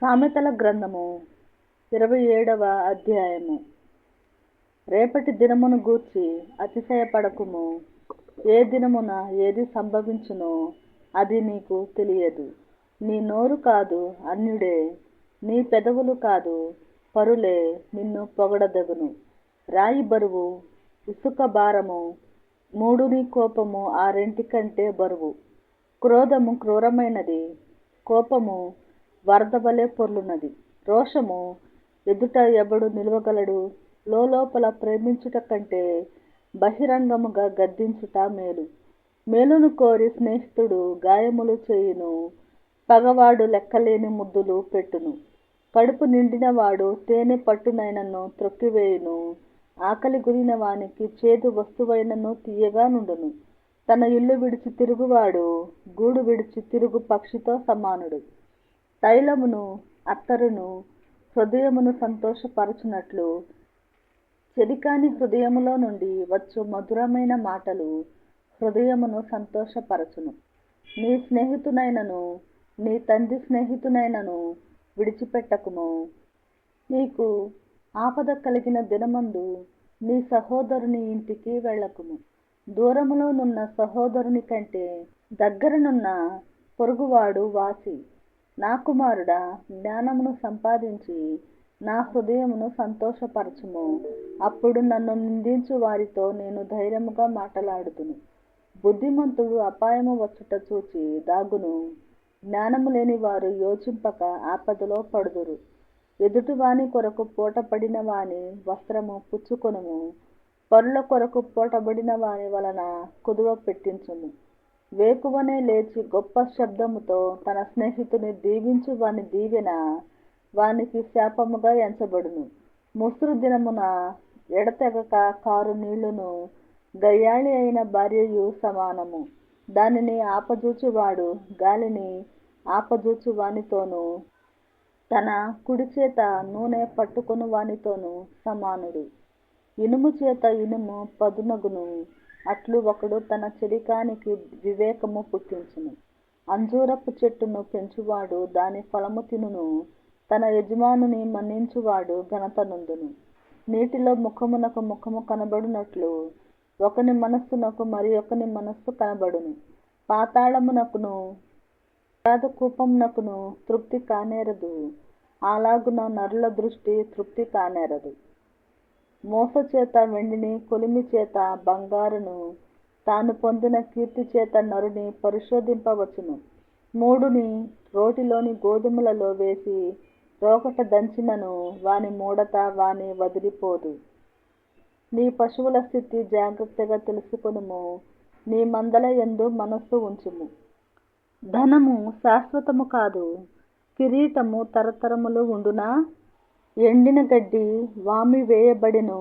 సామెతల గ్రంథము 27వ అధ్యాయము. రేపటి దినమును గూర్చి అతిశయపడకుము. ఏ దినమున ఏది సంభవించునో అది నీకు తెలియదు. నీ నోరు కాదు అన్యుడే, నీ పెదవులు కాదు పరులే నిన్ను పొగడదగును. రాయి బరువు, ఇసుక భారము, మూఢుని కోపము ఆరింటికంటే బరువు. క్రోధము క్రూరమైనది, కోపము వరద వలె పొర్లునది. రోషము ఎదుట ఎవడు నిలువగలడు? లోపల ప్రేమించుట కంటే బహిరంగముగా గద్దించుట మేలు. మేలును కోరి స్నేహితుడు గాయములు చేయును, పగవాడు లెక్కలేని ముద్దులు పెట్టును. కడుపు నిండిన వాడు తేనె పట్టునైనను త్రొక్కివేయును, ఆకలి గురిన వానికి చేదు వస్తువైనను తీయగా నుండును. తన ఇల్లు విడిచి తిరుగువాడు గూడు విడిచి తిరుగు పక్షితో సమానుడు. తైలమును అత్తరును హృదయమును సంతోషపరచునట్లు చెలికాని హృదయములో నుండి వచ్చు మధురమైన మాటలు హృదయమును సంతోషపరచును. నీ స్నేహితునైనను నీ తండ్రి స్నేహితునైనను విడిచిపెట్టకుము. నీకు ఆపద కలిగిన దినమందు నీ సహోదరుని ఇంటికి వెళ్ళకుము. దూరములోనున్న సహోదరుని కంటే దగ్గరనున్న పొరుగువాడు వాసి. నా కుమారుడా, జ్ఞానమును సంపాదించి నా హృదయమును సంతోషపరచుము. అప్పుడు నన్ను నిందించు వారితో నేను ధైర్యముగా మాటలాడుదును. బుద్ధిమంతుడు అపాయము వచ్చుట చూచి దాగును, జ్ఞానము లేని వారు యోచింపక ఆపదలో పడుదురు. ఎదుటివాని కొరకు పూటపడిన వాని వస్త్రము పుచ్చుకొనుము, పరుల కొరకు పూటబడిన వాని వలన కుదువ పెట్టించుము. వేకువనే లేచి గొప్ప శబ్దముతో తన స్నేహితుని దీవించు వాని దీవెన వానికి శాపముగా ఎంచబడును. ముసురు దినమున ఎడతెగక కారు నీళ్లును గయ్యాళి అయిన భార్యయు సమానము. దానిని ఆపజూచువాడు గాలిని ఆపజూచు వానితోనూ తన కుడి చేత నూనె పట్టుకొను వానితోనూ సమానుడు. ఇనుము చేత ఇనుము పదునగును, అట్లు ఒకడు తన చెలికానికి వివేకము పుట్టించును. అంజూరపు చెట్టును పెంచువాడు దాని ఫలము తినును, తన యజమానుని మన్నించువాడు ఘనత నొందును. నీటిలో ముఖమునకు ముఖము కనబడునట్లు ఒకని మనస్సునకు మరి ఒకని మనస్సు కనబడును. పాతాళమునకును కూపమునకును తృప్తి కానేరదు, అలాగున నరుల దృష్టి తృప్తి కానేరదు. మోస చేత వెండిని, కొలిమి చేత బంగారును, తాను పొందిన కీర్తి చేత నరుని పరిశోధింపవచ్చును. మూఢుని రోటిలోని గోధుమలలో వేసి రోకట దంచినను వాని మూఢత వాని వదిలిపోదు. నీ పశువుల స్థితి జాగ్రత్తగా తెలుసుకొనుము, నీ మందల యందు మనస్సు ఉంచుము. ధనము శాశ్వతము కాదు, కిరీటము తరతరములు ఉండునా? ఎండిన గడ్డి వామి వేయబడిను,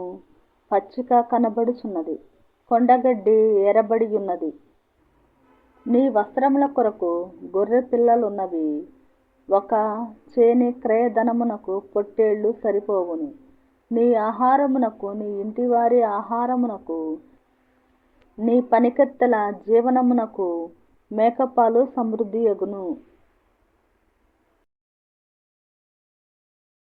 పచ్చిక కనబడుచున్నది, కొండగడ్డి ఏరబడి ఉన్నది. నీ వస్త్రముల కొరకు గొర్రె పిల్లలున్నవి, ఒక చేని క్రయధనమునకు పొట్టేళ్లు సరిపోవును. నీ ఆహారమునకు, నీ ఇంటివారి ఆహారమునకు, నీ పనికత్తెల జీవనమునకు మేకపాలు సమృద్ధి యగును.